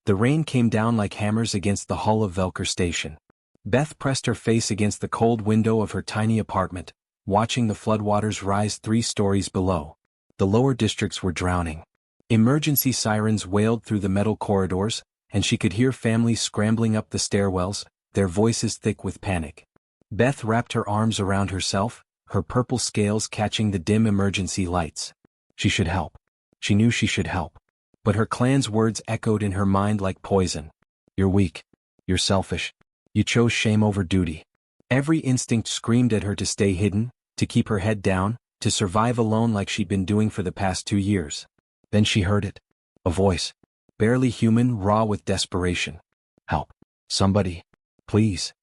The rain came down like hammers against the hull of Velker Station. Beth pressed her face against the cold window of her tiny apartment, watching the floodwaters rise 3 stories below. The lower districts were drowning. Emergency sirens wailed through the metal corridors, and she could hear families scrambling up the stairwells, their voices thick with panic. Beth wrapped her arms around herself, her purple scales catching the dim emergency lights. She should help. She knew she should help. But her clan's words echoed in her mind like poison. You're weak. You're selfish. You chose shame over duty. Every instinct screamed at her to stay hidden, to keep her head down, to survive alone like she'd been doing for the past 2 years. Then she heard it. A voice. Barely human, raw with desperation. Help. Somebody. Please.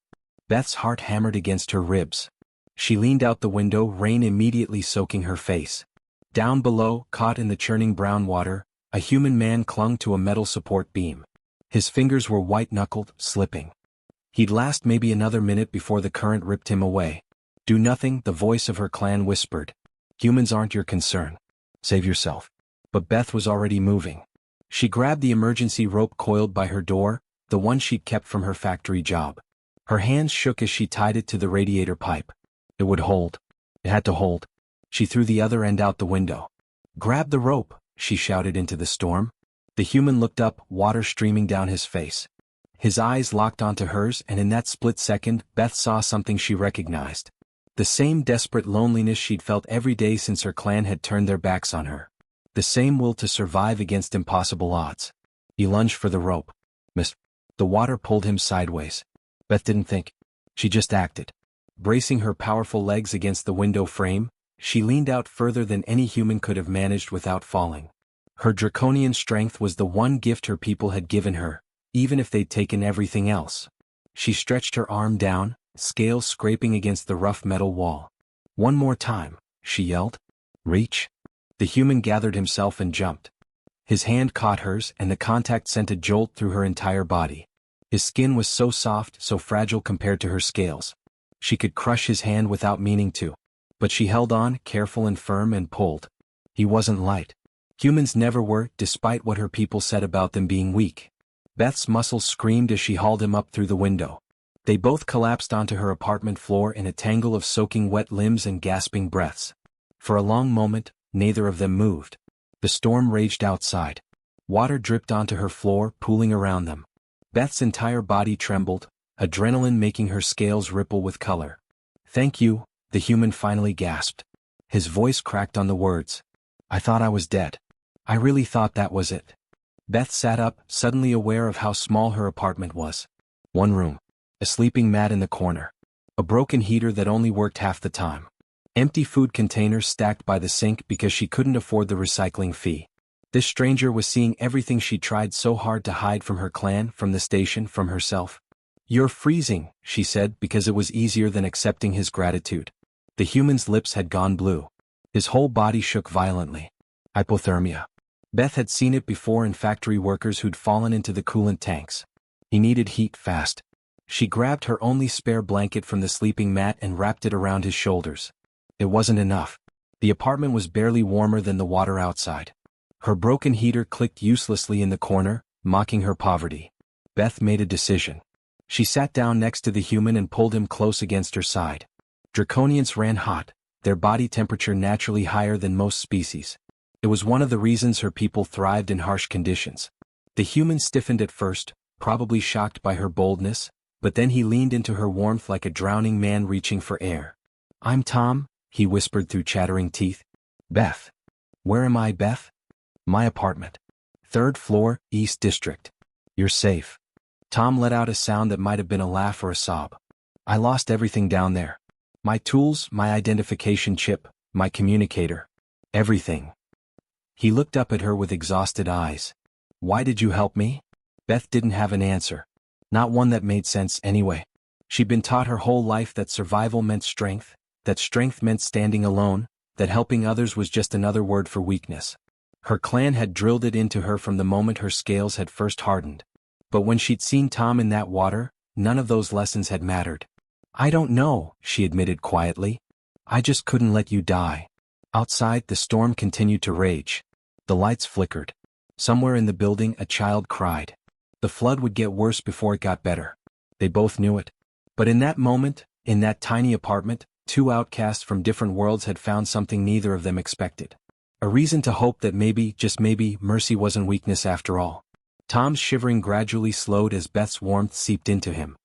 Beth's heart hammered against her ribs. She leaned out the window, rain immediately soaking her face. Down below, caught in the churning brown water, a human man clung to a metal support beam. His fingers were white-knuckled, slipping. He'd last maybe another minute before the current ripped him away. Do nothing, the voice of her clan whispered. Humans aren't your concern. Save yourself. But Beth was already moving. She grabbed the emergency rope coiled by her door, the one she'd kept from her factory job. Her hands shook as she tied it to the radiator pipe. It would hold. It had to hold. She threw the other end out the window. Grab the rope, she shouted into the storm. The human looked up, water streaming down his face. His eyes locked onto hers, and in that split second, Beth saw something she recognized. The same desperate loneliness she'd felt every day since her clan had turned their backs on her. The same will to survive against impossible odds. He lunged for the rope. Missed. The water pulled him sideways. Beth didn't think. She just acted. Bracing her powerful legs against the window frame, she leaned out further than any human could have managed without falling. Her draconian strength was the one gift her people had given her, even if they'd taken everything else. She stretched her arm down, scales scraping against the rough metal wall. One more time, she yelled. Reach. The human gathered himself and jumped. His hand caught hers, and the contact sent a jolt through her entire body. His skin was so soft, so fragile compared to her scales. She could crush his hand without meaning to. But she held on, careful and firm, and pulled. He wasn't light. Humans never were, despite what her people said about them being weak. Beth's muscles screamed as she hauled him up through the window. They both collapsed onto her apartment floor in a tangle of soaking wet limbs and gasping breaths. For a long moment, neither of them moved. The storm raged outside. Water dripped onto her floor, pooling around them. Beth's entire body trembled, adrenaline making her scales ripple with color. Thank you, the human finally gasped. His voice cracked on the words. I thought I was dead. I really thought that was it. Beth sat up, suddenly aware of how small her apartment was. One room. A sleeping mat in the corner. A broken heater that only worked half the time. Empty food containers stacked by the sink because she couldn't afford the recycling fee. This stranger was seeing everything she tried so hard to hide from her clan, from the station, from herself. You're freezing, she said, because it was easier than accepting his gratitude. The human's lips had gone blue. His whole body shook violently. Hypothermia. Beth had seen it before in factory workers who'd fallen into the coolant tanks. He needed heat fast. She grabbed her only spare blanket from the sleeping mat and wrapped it around his shoulders. It wasn't enough. The apartment was barely warmer than the water outside. Her broken heater clicked uselessly in the corner, mocking her poverty. Beth made a decision. She sat down next to the human and pulled him close against her side. Draconians ran hot, their body temperature naturally higher than most species. It was one of the reasons her people thrived in harsh conditions. The human stiffened at first, probably shocked by her boldness, but then he leaned into her warmth like a drowning man reaching for air. I'm Tom, he whispered through chattering teeth. Beth. Where am I, Beth? My apartment. 3rd floor, East District. You're safe. Tom let out a sound that might have been a laugh or a sob. I lost everything down there. My tools, my identification chip, my communicator. Everything. He looked up at her with exhausted eyes. Why did you help me? Beth didn't have an answer. Not one that made sense anyway. She'd been taught her whole life that survival meant strength, that strength meant standing alone, that helping others was just another word for weakness. Her clan had drilled it into her from the moment her scales had first hardened. But when she'd seen Tom in that water, none of those lessons had mattered. I don't know, she admitted quietly. I just couldn't let you die. Outside, the storm continued to rage. The lights flickered. Somewhere in the building, a child cried. The flood would get worse before it got better. They both knew it. But in that moment, in that tiny apartment, two outcasts from different worlds had found something neither of them expected. A reason to hope that maybe, just maybe, mercy wasn't weakness after all. Tom's shivering gradually slowed as Beth's warmth seeped into him.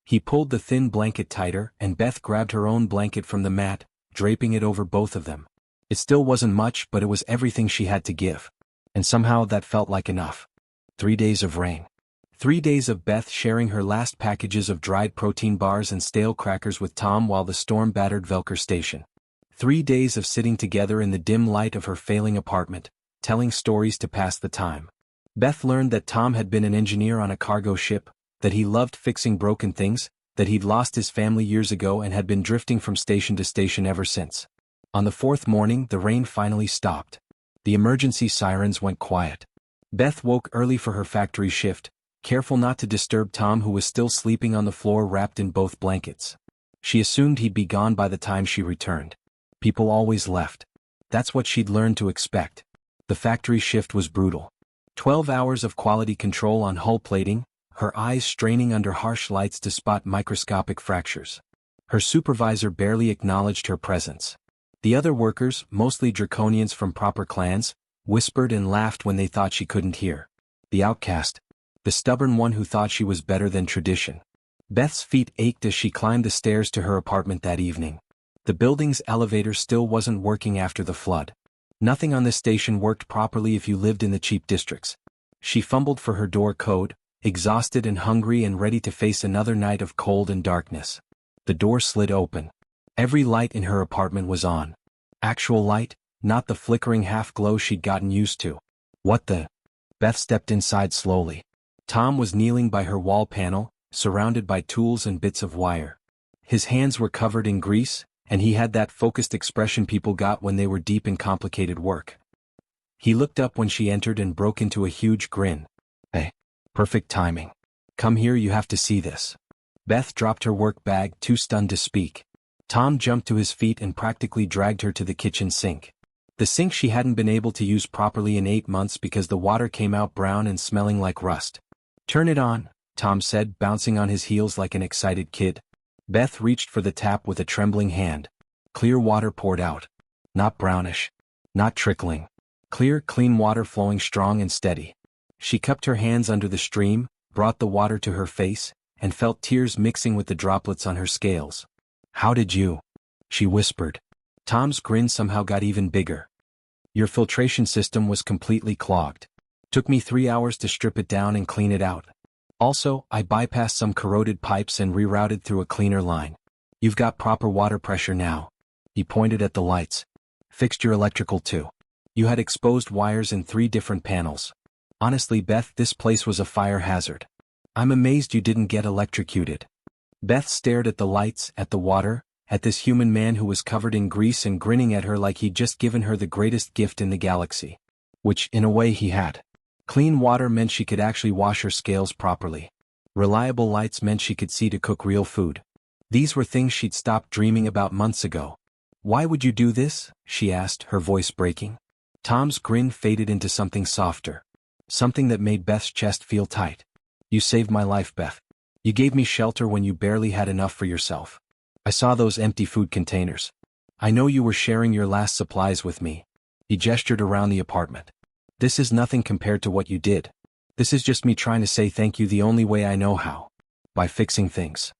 He pulled the thin blanket tighter, and Beth grabbed her own blanket from the mat, draping it over both of them. It still wasn't much, but it was everything she had to give. And somehow that felt like enough. 3 days of rain. 3 days of Beth sharing her last packages of dried protein bars and stale crackers with Tom while the storm battered Velker Station. 3 days of sitting together in the dim light of her failing apartment, telling stories to pass the time. Beth learned that Tom had been an engineer on a cargo ship, that he loved fixing broken things, that he'd lost his family years ago and had been drifting from station to station ever since. On the 4th morning, the rain finally stopped. The emergency sirens went quiet. Beth woke early for her factory shift, careful not to disturb Tom, who was still sleeping on the floor wrapped in both blankets. She assumed he'd be gone by the time she returned. People always left. That's what she'd learned to expect. The factory shift was brutal. 12 hours of quality control on hull plating, her eyes straining under harsh lights to spot microscopic fractures. Her supervisor barely acknowledged her presence. The other workers, mostly draconians from proper clans, whispered and laughed when they thought she couldn't hear. The outcast. The stubborn one who thought she was better than tradition. Beth's feet ached as she climbed the stairs to her apartment that evening. The building's elevator still wasn't working after the flood. Nothing on the station worked properly if you lived in the cheap districts. She fumbled for her door code, exhausted and hungry and ready to face another night of cold and darkness. The door slid open. Every light in her apartment was on. Actual light, not the flickering half-glow she'd gotten used to. What the? Beth stepped inside slowly. Tom was kneeling by her wall panel, surrounded by tools and bits of wire. His hands were covered in grease, and he had that focused expression people got when they were deep in complicated work. He looked up when she entered and broke into a huge grin. Hey, perfect timing. Come here, you have to see this. Beth dropped her work bag, too stunned to speak. Tom jumped to his feet and practically dragged her to the kitchen sink. The sink she hadn't been able to use properly in 8 months because the water came out brown and smelling like rust. Turn it on, Tom said, bouncing on his heels like an excited kid. Beth reached for the tap with a trembling hand. Clear water poured out. Not brownish. Not trickling. Clear, clean water flowing strong and steady. She cupped her hands under the stream, brought the water to her face, and felt tears mixing with the droplets on her scales. How did you? She whispered. Tom's grin somehow got even bigger. Your filtration system was completely clogged. Took me 3 hours to strip it down and clean it out. Also, I bypassed some corroded pipes and rerouted through a cleaner line. You've got proper water pressure now. He pointed at the lights. Fixed your electrical too. You had exposed wires in 3 different panels. Honestly, Beth, this place was a fire hazard. I'm amazed you didn't get electrocuted. Beth stared at the lights, at the water, at this human man who was covered in grease and grinning at her like he'd just given her the greatest gift in the galaxy. Which, in a way, he had. Clean water meant she could actually wash her scales properly. Reliable lights meant she could see to cook real food. These were things she'd stopped dreaming about months ago. Why would you do this? She asked, her voice breaking. Tom's grin faded into something softer. Something that made Beth's chest feel tight. You saved my life, Beth. You gave me shelter when you barely had enough for yourself. I saw those empty food containers. I know you were sharing your last supplies with me. He gestured around the apartment. This is nothing compared to what you did. This is just me trying to say thank you the only way I know how. By fixing things.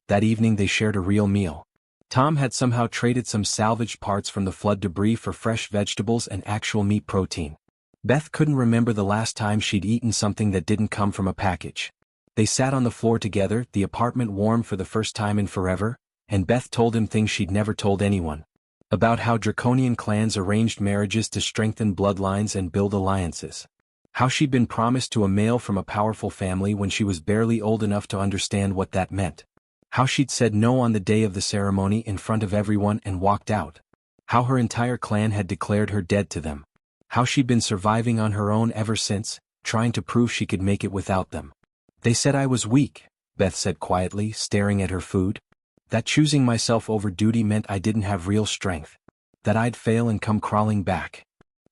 That evening they shared a real meal. Tom had somehow traded some salvaged parts from the flood debris for fresh vegetables and actual meat protein. Beth couldn't remember the last time she'd eaten something that didn't come from a package. They sat on the floor together, the apartment warm for the first time in forever, and Beth told him things she'd never told anyone. About how draconian clans arranged marriages to strengthen bloodlines and build alliances. How she'd been promised to a male from a powerful family when she was barely old enough to understand what that meant. How she'd said no on the day of the ceremony in front of everyone and walked out. How her entire clan had declared her dead to them. How she'd been surviving on her own ever since, trying to prove she could make it without them. They said I was weak, Beth said quietly, staring at her food. That choosing myself over duty meant I didn't have real strength. That I'd fail and come crawling back.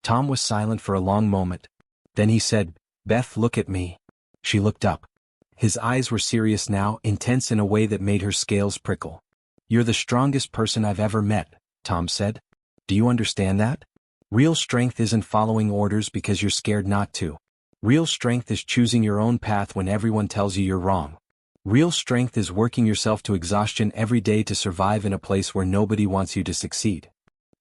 Tom was silent for a long moment. Then he said, Beth, look at me. She looked up. His eyes were serious now, intense in a way that made her scales prickle. "You're the strongest person I've ever met," Tom said. "Do you understand that? Real strength isn't following orders because you're scared not to. Real strength is choosing your own path when everyone tells you you're wrong. Real strength is working yourself to exhaustion every day to survive in a place where nobody wants you to succeed."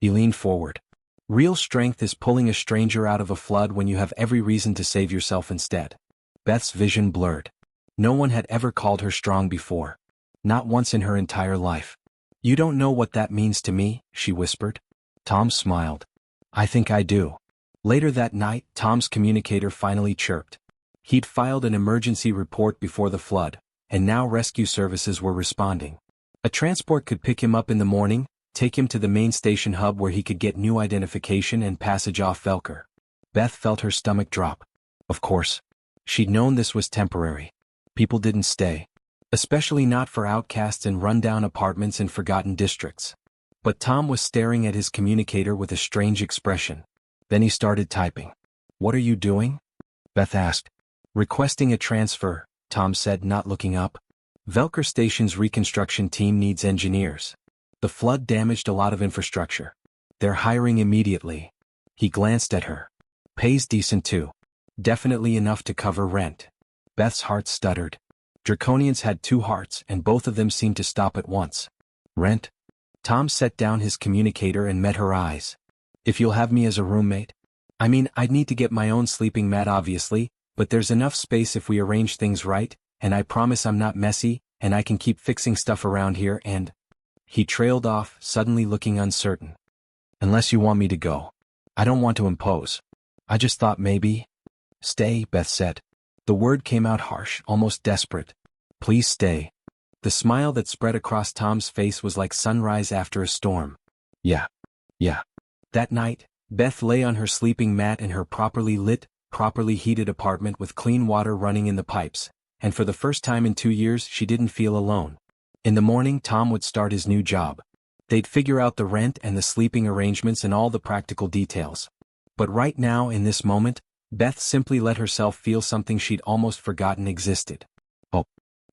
He leaned forward. "Real strength is pulling a stranger out of a flood when you have every reason to save yourself instead." Beth's vision blurred. No one had ever called her strong before. Not once in her entire life. "You don't know what that means to me," she whispered. Tom smiled. "I think I do." Later that night, Tom's communicator finally chirped. He'd filed an emergency report before the flood, and now rescue services were responding. A transport could pick him up in the morning, take him to the main station hub where he could get new identification and passage off Velker. Beth felt her stomach drop. Of course. She'd known this was temporary. People didn't stay. Especially not for outcasts in rundown apartments in forgotten districts. But Tom was staring at his communicator with a strange expression. Then he started typing. "What are you doing?" Beth asked. "Requesting a transfer," Tom said, not looking up. "Velker Station's reconstruction team needs engineers. The flood damaged a lot of infrastructure. They're hiring immediately." He glanced at her. "Pays decent too. Definitely enough to cover rent." Beth's heart stuttered. Draconians had two hearts and both of them seemed to stop at once. "Rent?" Tom set down his communicator and met her eyes. "If you'll have me as a roommate? I mean, I'd need to get my own sleeping mat obviously, but there's enough space if we arrange things right, and I promise I'm not messy, and I can keep fixing stuff around here and—" He trailed off, suddenly looking uncertain. "Unless you want me to go. I don't want to impose. I just thought maybe—" "Stay," Beth said. The word came out harsh, almost desperate. "Please stay." The smile that spread across Tom's face was like sunrise after a storm. Yeah. That night, Beth lay on her sleeping mat in her properly lit, properly heated apartment with clean water running in the pipes, and for the first time in 2 years she didn't feel alone. In the morning Tom would start his new job. They'd figure out the rent and the sleeping arrangements and all the practical details. But right now, in this moment, Beth simply let herself feel something she'd almost forgotten existed.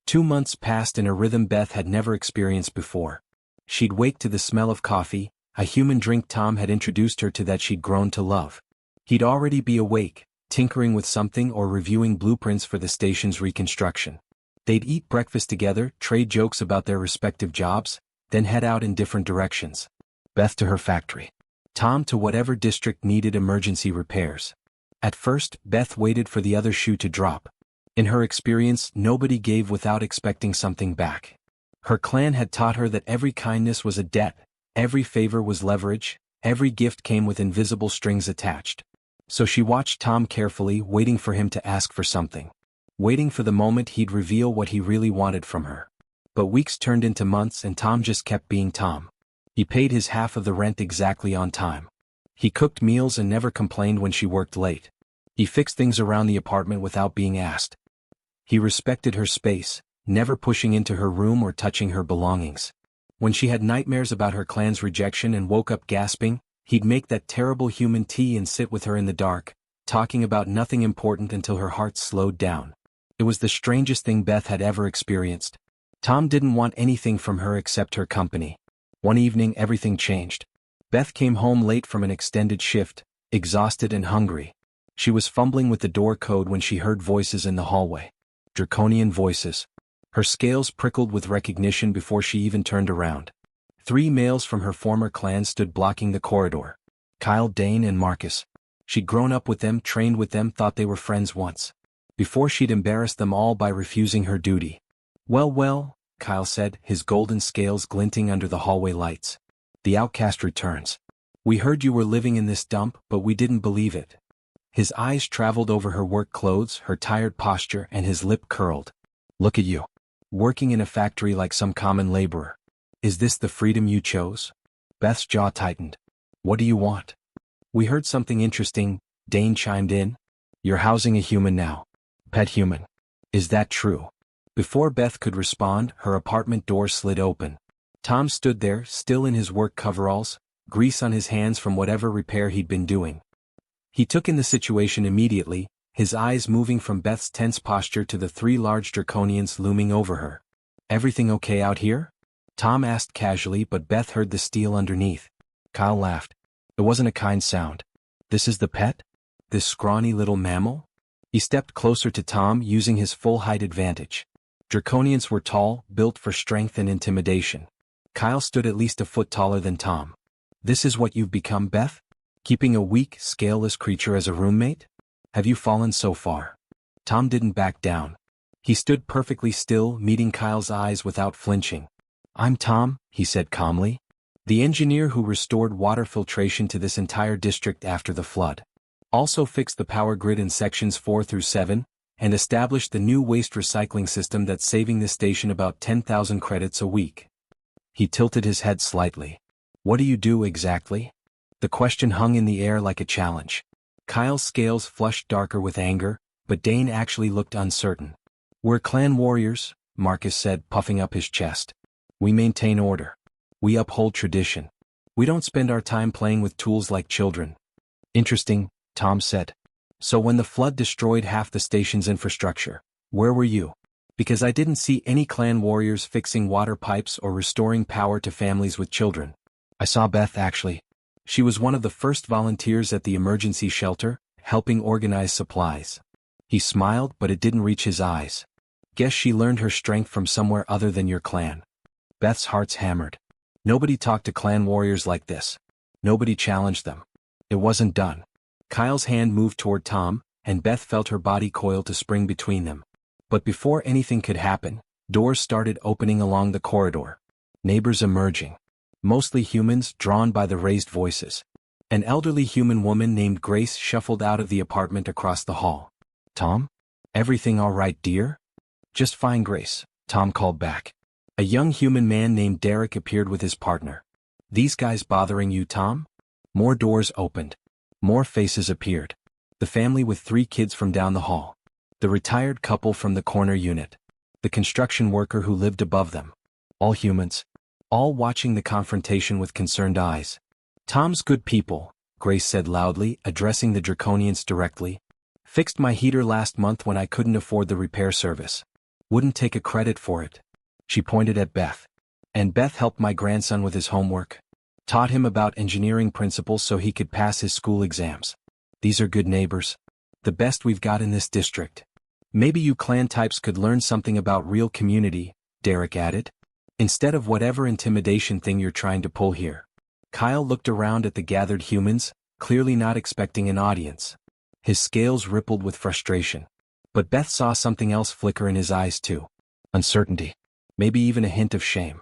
2 months passed in a rhythm Beth had never experienced before. She'd wake to the smell of coffee, a human drink Tom had introduced her to that she'd grown to love. He'd already be awake, tinkering with something or reviewing blueprints for the station's reconstruction. They'd eat breakfast together, trade jokes about their respective jobs, then head out in different directions. Beth to her factory. Tom to whatever district needed emergency repairs. At first, Beth waited for the other shoe to drop. In her experience, nobody gave without expecting something back. Her clan had taught her that every kindness was a debt, every favor was leverage, every gift came with invisible strings attached. So she watched Tom carefully, waiting for him to ask for something. Waiting for the moment he'd reveal what he really wanted from her. But weeks turned into months and Tom just kept being Tom. He paid his half of the rent exactly on time. He cooked meals and never complained when she worked late. He fixed things around the apartment without being asked. He respected her space, never pushing into her room or touching her belongings. When she had nightmares about her clan's rejection and woke up gasping, he'd make that terrible human tea and sit with her in the dark, talking about nothing important until her heart slowed down. It was the strangest thing Beth had ever experienced. Tom didn't want anything from her except her company. One evening everything changed. Beth came home late from an extended shift, exhausted and hungry. She was fumbling with the door code when she heard voices in the hallway. Draconian voices. Her scales prickled with recognition before she even turned around. 3 males from her former clan stood blocking the corridor. Kyle, Dane, and Marcus. She'd grown up with them, trained with them, thought they were friends once. Before she'd embarrassed them all by refusing her duty. Well, Kyle said, his golden scales glinting under the hallway lights. "The outcast returns. We heard you were living in this dump, but we didn't believe it." His eyes traveled over her work clothes, her tired posture, and his lip curled. "Look at you. Working in a factory like some common laborer. Is this the freedom you chose?" Beth's jaw tightened. "What do you want?" "We heard something interesting," Dane chimed in. "You're housing a human now. Pet human. Is that true?" Before Beth could respond, her apartment door slid open. Tom stood there, still in his work coveralls, grease on his hands from whatever repair he'd been doing. He took in the situation immediately, his eyes moving from Beth's tense posture to the three large draconians looming over her. "Everything okay out here?" Tom asked casually, but Beth heard the steel underneath. Kyle laughed. It wasn't a kind sound. "This is the pet? This scrawny little mammal?" He stepped closer to Tom, using his full height advantage. Draconians were tall, built for strength and intimidation. Kyle stood at least a foot taller than Tom. "This is what you've become, Beth? Keeping a weak, scaleless creature as a roommate? Have you fallen so far?" Tom didn't back down. He stood perfectly still, meeting Kyle's eyes without flinching. "I'm Tom," he said calmly. "The engineer who restored water filtration to this entire district after the flood. Also fixed the power grid in sections 4 through 7, and established the new waste recycling system that's saving this station about 10,000 credits a week." He tilted his head slightly. "What do you do exactly?" The question hung in the air like a challenge. Kyle's scales flushed darker with anger, but Dane actually looked uncertain. "We're clan warriors," Marcus said, puffing up his chest. "We maintain order. We uphold tradition. We don't spend our time playing with tools like children." "Interesting," Tom said. "So when the flood destroyed half the station's infrastructure, where were you?" "Because I didn't see any clan warriors fixing water pipes or restoring power to families with children. I saw Beth actually. She was one of the first volunteers at the emergency shelter, helping organize supplies." He smiled, but it didn't reach his eyes. "Guess she learned her strength from somewhere other than your clan." Beth's heart's hammered. Nobody talked to clan warriors like this. Nobody challenged them. It wasn't done. Kyle's hand moved toward Tom, and Beth felt her body coil to spring between them. But before anything could happen, doors started opening along the corridor. Neighbors emerging. Mostly humans, drawn by the raised voices. An elderly human woman named Grace shuffled out of the apartment across the hall. "Tom? Everything all right, dear?" "Just fine, Grace," Tom called back. A young human man named Derek appeared with his partner. "These guys bothering you, Tom?" More doors opened. More faces appeared. The family with 3 kids from down the hall. The retired couple from the corner unit. The construction worker who lived above them. All humans. All watching the confrontation with concerned eyes. "Tom's good people," Grace said loudly, addressing the Draconians directly. "Fixed my heater last month when I couldn't afford the repair service. Wouldn't take a credit for it." She pointed at Beth. "And Beth helped my grandson with his homework. Taught him about engineering principles so he could pass his school exams. These are good neighbors. The best we've got in this district. Maybe you clan types could learn something about real community," Derek added. "Instead of whatever intimidation thing you're trying to pull here." Kyle looked around at the gathered humans, clearly not expecting an audience. His scales rippled with frustration. But Beth saw something else flicker in his eyes too. Uncertainty. Maybe even a hint of shame.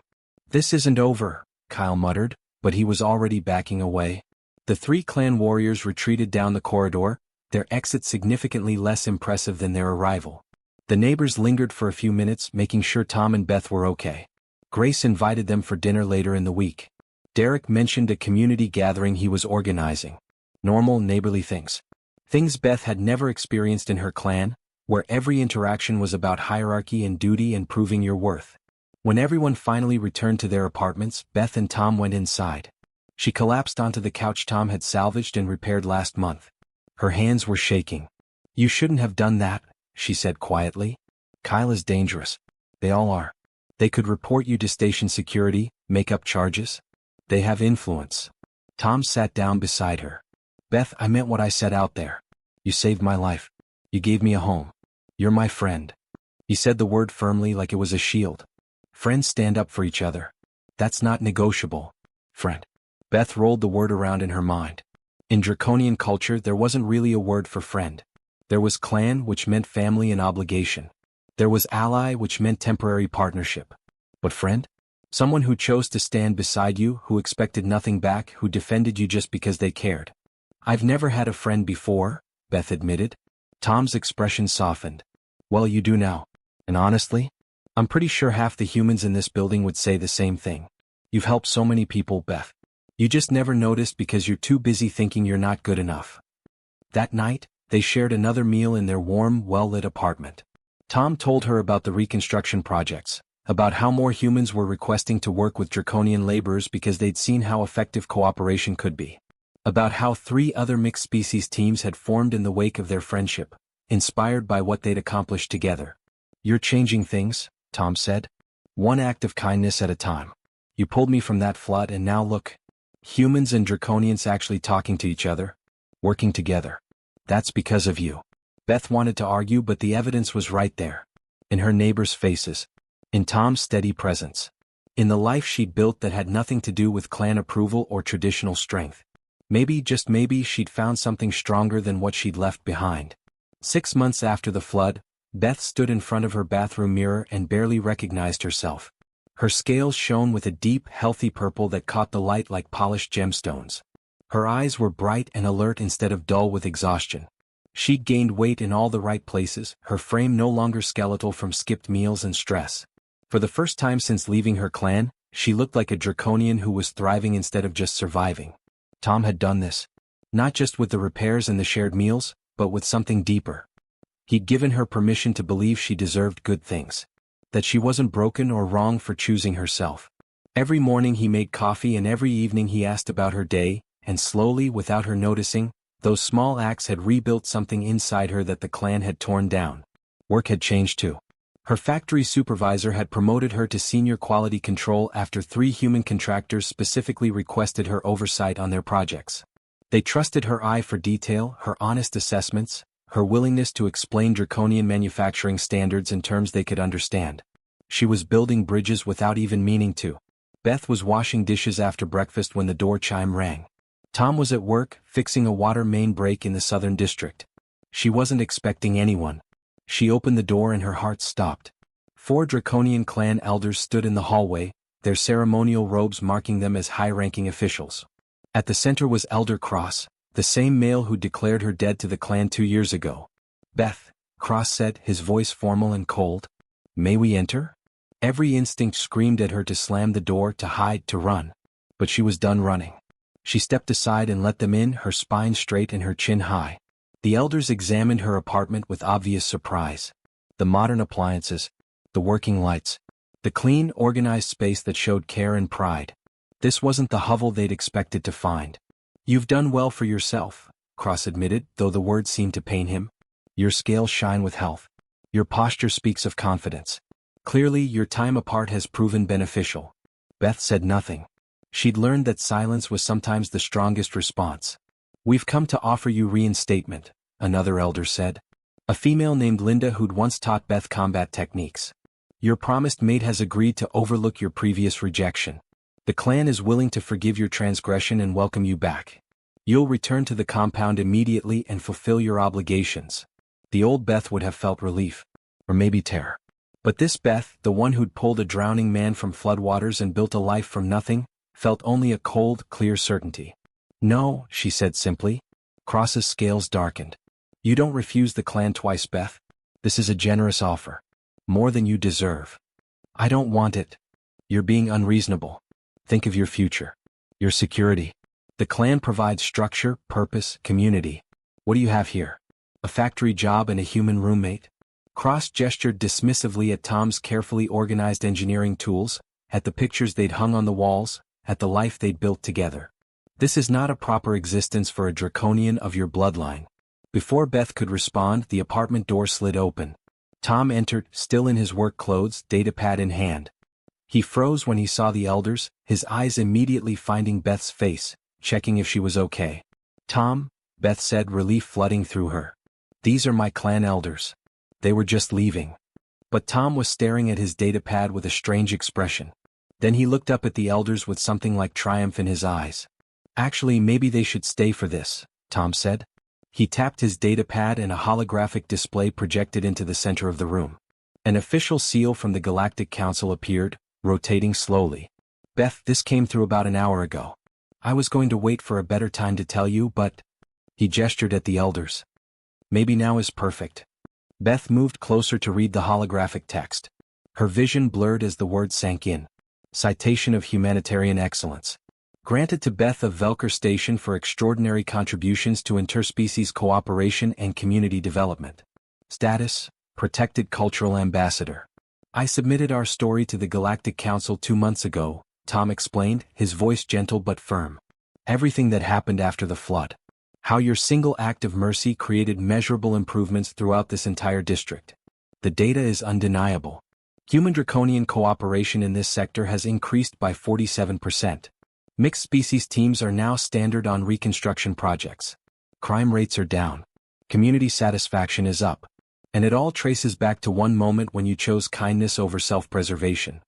"This isn't over," Kyle muttered, but he was already backing away. The 3 clan warriors retreated down the corridor, their exit significantly less impressive than their arrival. The neighbors lingered for a few minutes, making sure Tom and Beth were okay. Grace invited them for dinner later in the week. Derek mentioned a community gathering he was organizing. Normal, neighborly things. Things Beth had never experienced in her clan, where every interaction was about hierarchy and duty and proving your worth. When everyone finally returned to their apartments, Beth and Tom went inside. She collapsed onto the couch Tom had salvaged and repaired last month. Her hands were shaking. "You shouldn't have done that," she said quietly. "Kyle is dangerous. They all are. They could report you to station security, make up charges. They have influence." Tom sat down beside her. "Beth, I meant what I said out there. You saved my life. You gave me a home. You're my friend." He said the word firmly like it was a shield. Friends stand up for each other. That's not negotiable. Friend. Beth rolled the word around in her mind. In Draconian culture there wasn't really a word for friend. There was clan, which meant family and obligation. There was ally, which meant temporary partnership. But friend? Someone who chose to stand beside you, who expected nothing back, who defended you just because they cared. "I've never had a friend before," Beth admitted. Tom's expression softened. "Well, you do now. And honestly, I'm pretty sure half the humans in this building would say the same thing. You've helped so many people, Beth. You just never noticed because you're too busy thinking you're not good enough." That night, they shared another meal in their warm, well-lit apartment. Tom told her about the reconstruction projects, about how more humans were requesting to work with Draconian laborers because they'd seen how effective cooperation could be. About how 3 other mixed-species teams had formed in the wake of their friendship, inspired by what they'd accomplished together. "You're changing things," Tom said. "One act of kindness at a time. You pulled me from that flood and now look. Humans and Draconians actually talking to each other. Working together. That's because of you." Beth wanted to argue, but the evidence was right there. In her neighbors' faces. In Tom's steady presence. In the life she'd built that had nothing to do with clan approval or traditional strength. Maybe, just maybe, she'd found something stronger than what she'd left behind. 6 months after the flood, Beth stood in front of her bathroom mirror and barely recognized herself. Her scales shone with a deep, healthy purple that caught the light like polished gemstones. Her eyes were bright and alert instead of dull with exhaustion. She'd gained weight in all the right places, her frame no longer skeletal from skipped meals and stress. For the first time since leaving her clan, she looked like a Draconian who was thriving instead of just surviving. Tom had done this. Not just with the repairs and the shared meals, but with something deeper. He'd given her permission to believe she deserved good things. That she wasn't broken or wrong for choosing herself. Every morning he made coffee and every evening he asked about her day, and slowly, without her noticing, those small acts had rebuilt something inside her that the clan had torn down. Work had changed too. Her factory supervisor had promoted her to senior quality control after 3 human contractors specifically requested her oversight on their projects. They trusted her eye for detail, her honest assessments, her willingness to explain Draconian manufacturing standards in terms they could understand. She was building bridges without even meaning to. Beth was washing dishes after breakfast when the door chime rang. Tom was at work, fixing a water main break in the southern district. She wasn't expecting anyone. She opened the door and her heart stopped. 4 Draconian clan elders stood in the hallway, their ceremonial robes marking them as high-ranking officials. At the center was Elder Cross, the same male who declared her dead to the clan 2 years ago. "Beth," Cross said, his voice formal and cold. "May we enter?" Every instinct screamed at her to slam the door, to hide, to run. But she was done running. She stepped aside and let them in, her spine straight and her chin high. The elders examined her apartment with obvious surprise. The modern appliances, the working lights, the clean, organized space that showed care and pride. This wasn't the hovel they'd expected to find. "You've done well for yourself," Cross admitted, though the words seemed to pain him. "Your scales shine with health. Your posture speaks of confidence. Clearly, your time apart has proven beneficial." Beth said nothing. She'd learned that silence was sometimes the strongest response. "We've come to offer you reinstatement," another elder said. A female named Linda who'd once taught Beth combat techniques. "Your promised mate has agreed to overlook your previous rejection. The clan is willing to forgive your transgression and welcome you back. You'll return to the compound immediately and fulfill your obligations." The old Beth would have felt relief. Or maybe terror. But this Beth, the one who'd pulled a drowning man from floodwaters and built a life from nothing, felt only a cold, clear certainty. "No," she said simply. Cross's scales darkened. "You don't refuse the clan twice, Beth. This is a generous offer. More than you deserve." "I don't want it." "You're being unreasonable. Think of your future. Your security. The clan provides structure, purpose, community. What do you have here? A factory job and a human roommate?" Cross gestured dismissively at Tom's carefully organized engineering tools, at the pictures they'd hung on the walls, at the life they'd built together. "This is not a proper existence for a Draconian of your bloodline." Before Beth could respond, the apartment door slid open. Tom entered, still in his work clothes, datapad in hand. He froze when he saw the elders, his eyes immediately finding Beth's face, checking if she was okay. "Tom," Beth said, relief flooding through her. "These are my clan elders. They were just leaving." But Tom was staring at his datapad with a strange expression. Then he looked up at the elders with something like triumph in his eyes. "Actually, maybe they should stay for this," Tom said. He tapped his datapad and a holographic display projected into the center of the room. An official seal from the Galactic Council appeared, rotating slowly. "Beth, this came through about an hour ago. I was going to wait for a better time to tell you, but..." He gestured at the elders. "Maybe now is perfect." Beth moved closer to read the holographic text. Her vision blurred as the words sank in. Citation of humanitarian excellence. Granted to Beth of Velker Station for extraordinary contributions to interspecies cooperation and community development. Status: Protected Cultural Ambassador. "I submitted our story to the Galactic Council 2 months ago," Tom explained, his voice gentle but firm. "Everything that happened after the flood. How your single act of mercy created measurable improvements throughout this entire district. The data is undeniable. Human draconian cooperation in this sector has increased by 47%. Mixed species teams are now standard on reconstruction projects. Crime rates are down. Community satisfaction is up. And it all traces back to one moment when you chose kindness over self-preservation.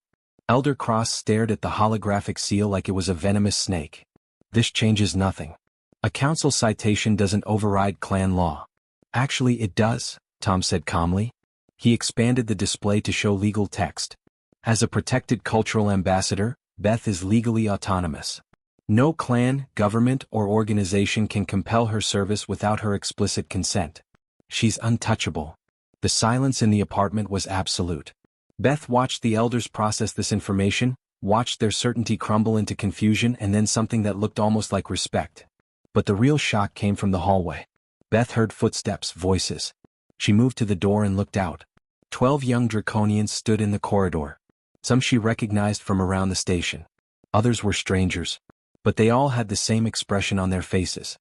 Elder Cross stared at the holographic seal like it was a venomous snake. This changes nothing. A council citation doesn't override clan law. Actually, it does, Tom said calmly. He expanded the display to show legal text. As a protected cultural ambassador, Beth is legally autonomous. No clan, government, or organization can compel her service without her explicit consent. She's untouchable. The silence in the apartment was absolute. Beth watched the elders process this information, watched their certainty crumble into confusion and then something that looked almost like respect. But the real shock came from the hallway. Beth heard footsteps, voices. She moved to the door and looked out. 12 young draconians stood in the corridor. Some she recognized from around the station. Others were strangers. But they all had the same expression on their faces.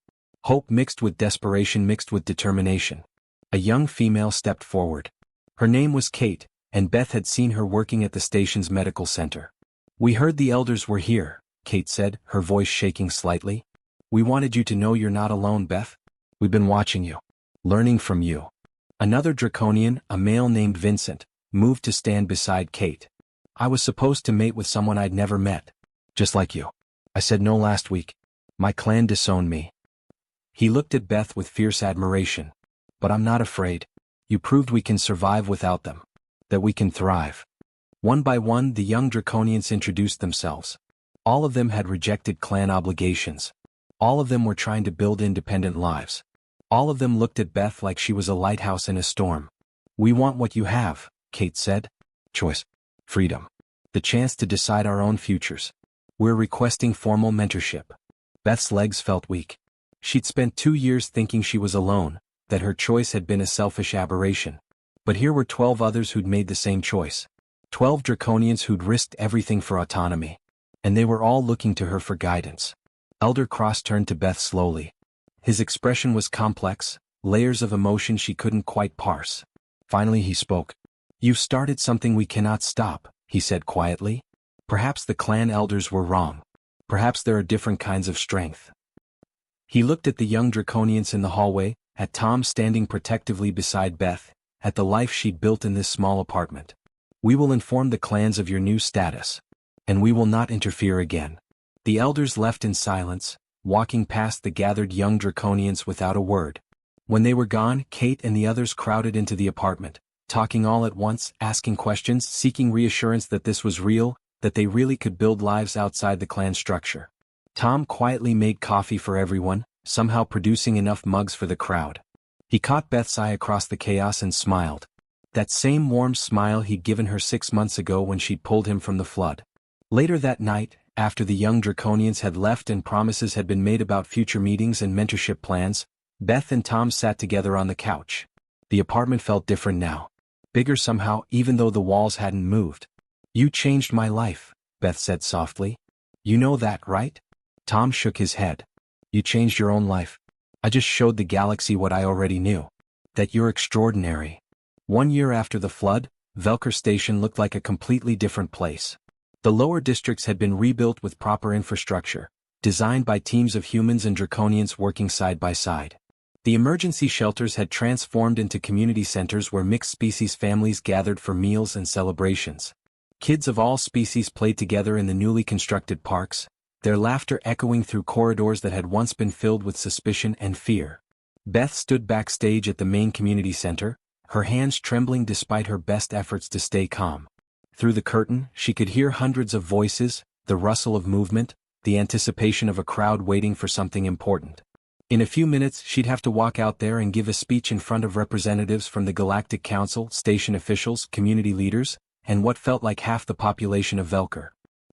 Hope mixed with desperation mixed with determination. A young female stepped forward. Her name was Kate, and Beth had seen her working at the station's medical center. "We heard the elders were here," Kate said, her voice shaking slightly. "We wanted you to know you're not alone, Beth. We've been watching you. Learning from you." Another draconian, a male named Vincent, moved to stand beside Kate. "I was supposed to mate with someone I'd never met. Just like you. I said no last week. My clan disowned me." He looked at Beth with fierce admiration. "But I'm not afraid. You proved we can survive without them. That we can thrive." One by one the young draconians introduced themselves. All of them had rejected clan obligations. All of them were trying to build independent lives. All of them looked at Beth like she was a lighthouse in a storm. "We want what you have," Kate said. "Choice. Freedom. The chance to decide our own futures. We're requesting formal mentorship." Beth's legs felt weak. She'd spent 2 years thinking she was alone, that her choice had been a selfish aberration. But here were 12 others who'd made the same choice. 12 draconians who'd risked everything for autonomy. And they were all looking to her for guidance. Elder Cross turned to Beth slowly. His expression was complex, layers of emotion she couldn't quite parse. Finally he spoke. "You've started something we cannot stop," he said quietly. "Perhaps the clan elders were wrong. Perhaps there are different kinds of strength." He looked at the young draconians in the hallway, at Tom standing protectively beside Beth, at the life she'd built in this small apartment. "We will inform the clans of your new status. And we will not interfere again." The elders left in silence, walking past the gathered young draconians without a word. When they were gone, Kate and the others crowded into the apartment, talking all at once, asking questions, seeking reassurance that this was real, that they really could build lives outside the clan structure. Tom quietly made coffee for everyone, somehow producing enough mugs for the crowd. He caught Beth's eye across the chaos and smiled. That same warm smile he'd given her 6 months ago when she'd pulled him from the flood. Later that night, after the young draconians had left and promises had been made about future meetings and mentorship plans, Beth and Tom sat together on the couch. The apartment felt different now. Bigger somehow, even though the walls hadn't moved. "You changed my life," Beth said softly. "You know that, right?" Tom shook his head. "You changed your own life. I just showed the galaxy what I already knew. That you're extraordinary." 1 year after the flood, Velker Station looked like a completely different place. The lower districts had been rebuilt with proper infrastructure, designed by teams of humans and draconians working side by side. The emergency shelters had transformed into community centers where mixed-species families gathered for meals and celebrations. Kids of all species played together in the newly constructed parks, their laughter echoing through corridors that had once been filled with suspicion and fear. Beth stood backstage at the main community center, her hands trembling despite her best efforts to stay calm. Through the curtain, she could hear hundreds of voices, the rustle of movement, the anticipation of a crowd waiting for something important. In a few minutes she'd have to walk out there and give a speech in front of representatives from the Galactic Council, station officials, community leaders, and what felt like half the population of Velker.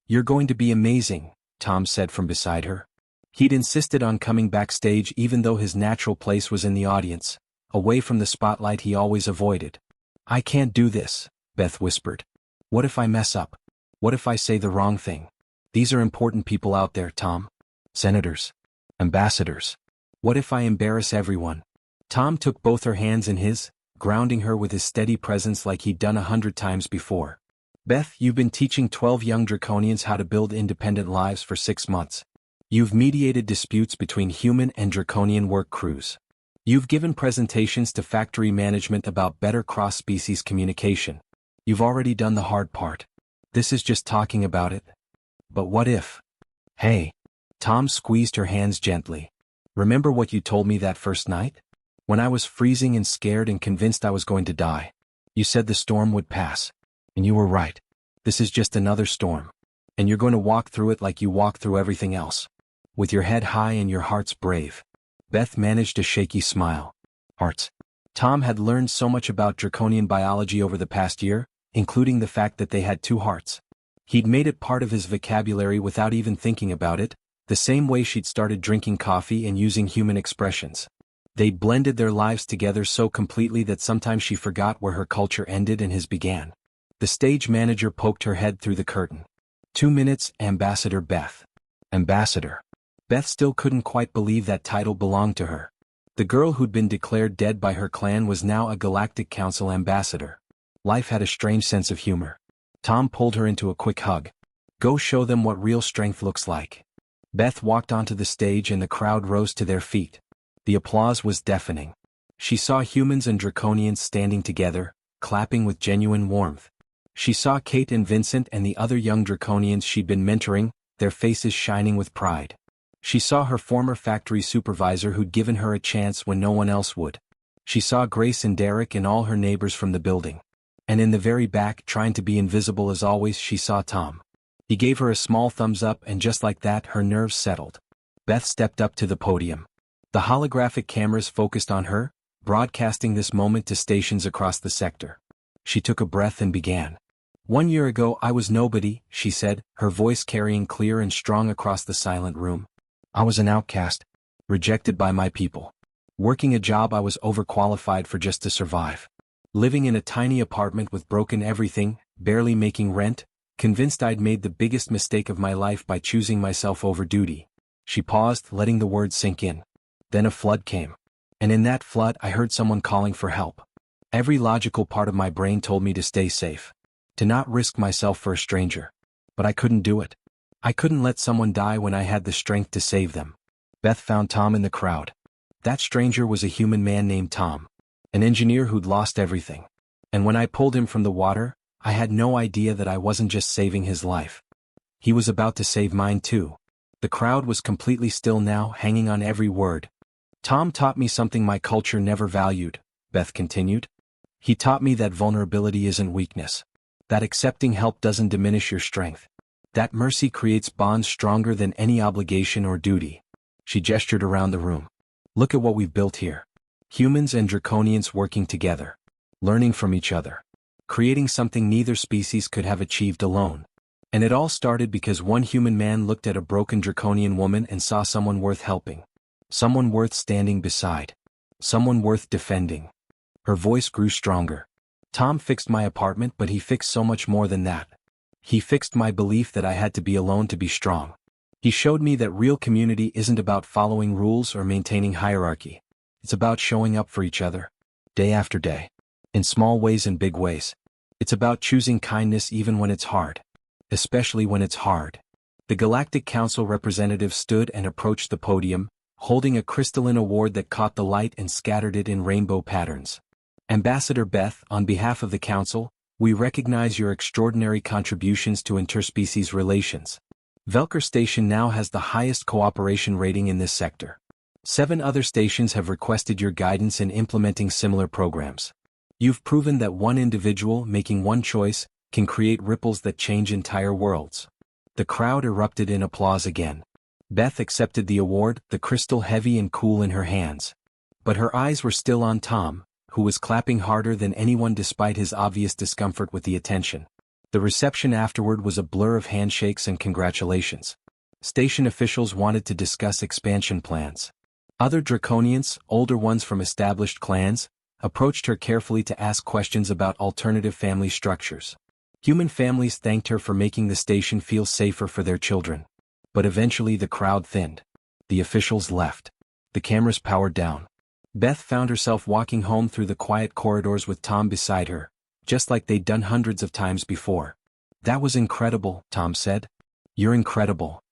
"You're going to be amazing," Tom said from beside her. He'd insisted on coming backstage even though his natural place was in the audience, away from the spotlight he always avoided. "I can't do this," Beth whispered. "What if I mess up? What if I say the wrong thing? These are important people out there, Tom. Senators. Ambassadors. What if I embarrass everyone? Tom took both her hands in his, grounding her with his steady presence like he'd done 100 times before. Beth, you've been teaching 12 young Draconians how to build independent lives for 6 months. You've mediated disputes between human and Draconian work crews. You've given presentations to factory management about better cross-species communication. You've already done the hard part. This is just talking about it. But what if? Hey. Tom squeezed her hands gently. Remember what you told me that first night? When I was freezing and scared and convinced I was going to die. You said the storm would pass. And you were right. This is just another storm. And you're going to walk through it like you walk through everything else. With your head high and your heart's brave. Beth managed a shaky smile. Hearts. Tom had learned so much about Draconian biology over the past year, including the fact that they had 2 hearts. He'd made it part of his vocabulary without even thinking about it, the same way she'd started drinking coffee and using human expressions. They'd blended their lives together so completely that sometimes she forgot where her culture ended and his began. The stage manager poked her head through the curtain. 2 minutes, Ambassador Beth. Ambassador. Beth still couldn't quite believe that title belonged to her. The girl who'd been declared dead by her clan was now a Galactic Council ambassador. Life had a strange sense of humor. Tom pulled her into a quick hug. Go show them what real strength looks like. Beth walked onto the stage and the crowd rose to their feet. The applause was deafening. She saw humans and Draconians standing together, clapping with genuine warmth. She saw Kate and Vincent and the other young Draconians she'd been mentoring, their faces shining with pride. She saw her former factory supervisor who'd given her a chance when no one else would. She saw Grace and Derek and all her neighbors from the building. And in the very back, trying to be invisible as always, she saw Tom. He gave her a small thumbs up and just like that her nerves settled. Beth stepped up to the podium. The holographic cameras focused on her, broadcasting this moment to stations across the sector. She took a breath and began. 1 year ago I was nobody, she said, her voice carrying clear and strong across the silent room. I was an outcast, rejected by my people. Working a job I was overqualified for just to survive. Living in a tiny apartment with broken everything, barely making rent, convinced I'd made the biggest mistake of my life by choosing myself over duty. She paused, letting the words sink in. Then a flood came. And in that flood I heard someone calling for help. Every logical part of my brain told me to stay safe. To not risk myself for a stranger. But I couldn't do it. I couldn't let someone die when I had the strength to save them. Beth found Tom in the crowd. That stranger was a human man named Tom. An engineer who'd lost everything. And when I pulled him from the water, I had no idea that I wasn't just saving his life. He was about to save mine too. The crowd was completely still now, hanging on every word. Tom taught me something my culture never valued, Beth continued. He taught me that vulnerability isn't weakness. That accepting help doesn't diminish your strength. That mercy creates bonds stronger than any obligation or duty. She gestured around the room. Look at what we've built here. Humans and Draconians working together. Learning from each other. Creating something neither species could have achieved alone. And it all started because one human man looked at a broken Draconian woman and saw someone worth helping. Someone worth standing beside. Someone worth defending. Her voice grew stronger. Tom fixed my apartment, but he fixed so much more than that. He fixed my belief that I had to be alone to be strong. He showed me that real community isn't about following rules or maintaining hierarchy. It's about showing up for each other. Day after day. In small ways and big ways. It's about choosing kindness even when it's hard. Especially when it's hard. The Galactic Council representative stood and approached the podium, holding a crystalline award that caught the light and scattered it in rainbow patterns. Ambassador Beth, on behalf of the Council, we recognize your extraordinary contributions to interspecies relations. Velker Station now has the highest cooperation rating in this sector. 7 other stations have requested your guidance in implementing similar programs. You've proven that one individual making one choice can create ripples that change entire worlds. The crowd erupted in applause again. Beth accepted the award, the crystal heavy and cool in her hands. But her eyes were still on Tom, who was clapping harder than anyone despite his obvious discomfort with the attention. The reception afterward was a blur of handshakes and congratulations. Station officials wanted to discuss expansion plans. Other Draconians, older ones from established clans, approached her carefully to ask questions about alternative family structures. Human families thanked her for making the station feel safer for their children. But eventually the crowd thinned. The officials left. The cameras powered down. Beth found herself walking home through the quiet corridors with Tom beside her, just like they'd done hundreds of times before. "That was incredible," Tom said. "You're incredible.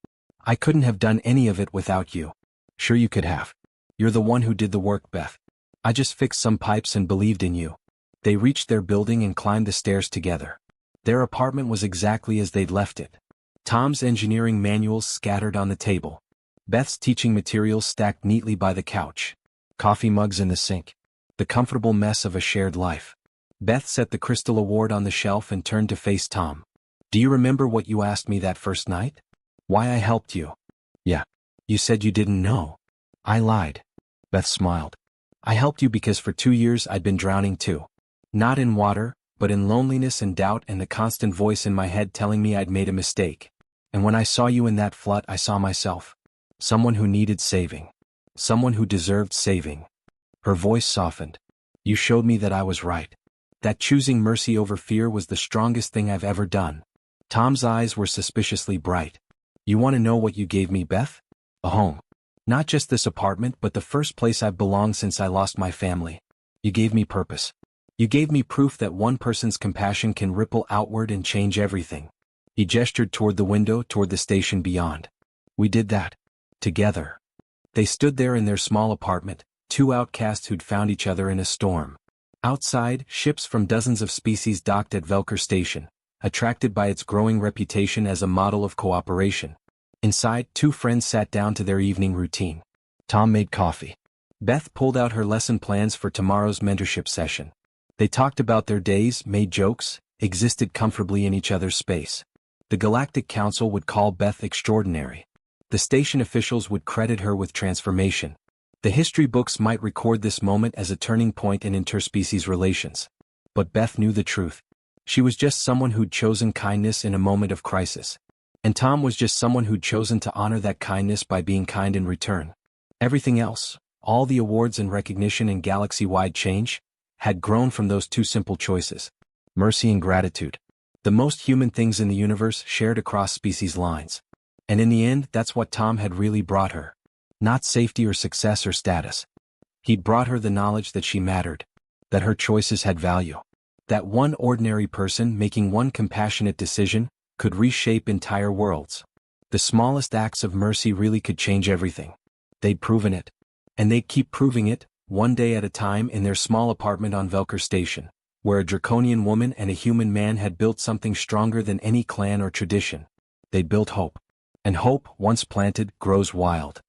I couldn't have done any of it without you." "Sure you could have. You're the one who did the work, Beth. I just fixed some pipes and believed in you." They reached their building and climbed the stairs together. Their apartment was exactly as they'd left it. Tom's engineering manuals scattered on the table. Beth's teaching materials stacked neatly by the couch. Coffee mugs in the sink. The comfortable mess of a shared life. Beth set the crystal award on the shelf and turned to face Tom. "Do you remember what you asked me that first night? Why I helped you?" "Yeah. You said you didn't know." "I lied." Beth smiled. "I helped you because for 2 years I'd been drowning too. Not in water, but in loneliness and doubt and the constant voice in my head telling me I'd made a mistake. And when I saw you in that flood, I saw myself. Someone who needed saving. Someone who deserved saving." Her voice softened. "You showed me that I was right. That choosing mercy over fear was the strongest thing I've ever done." Tom's eyes were suspiciously bright. "You want to know what you gave me, Beth? A home. Not just this apartment, but the first place I've belonged since I lost my family. You gave me purpose. You gave me proof that one person's compassion can ripple outward and change everything." He gestured toward the window, toward the station beyond. "We did that. Together." They stood there in their small apartment, two outcasts who'd found each other in a storm. Outside, ships from dozens of species docked at Velker Station, attracted by its growing reputation as a model of cooperation. Inside, two friends sat down to their evening routine. Tom made coffee. Beth pulled out her lesson plans for tomorrow's mentorship session. They talked about their days, made jokes, existed comfortably in each other's space. The Galactic Council would call Beth extraordinary. The station officials would credit her with transformation. The history books might record this moment as a turning point in interspecies relations. But Beth knew the truth. She was just someone who'd chosen kindness in a moment of crisis. And Tom was just someone who'd chosen to honor that kindness by being kind in return. Everything else, all the awards and recognition and galaxy-wide change, had grown from those two simple choices. Mercy and gratitude. The most human things in the universe shared across species lines. And in the end, that's what Tom had really brought her. Not safety or success or status. He'd brought her the knowledge that she mattered. That her choices had value. That one ordinary person making one compassionate decision could reshape entire worlds. The smallest acts of mercy really could change everything. They'd proven it. And they'd keep proving it, one day at a time in their small apartment on Velker Station, where a draconian woman and a human man had built something stronger than any clan or tradition. They'd built hope. And hope, once planted, grows wild.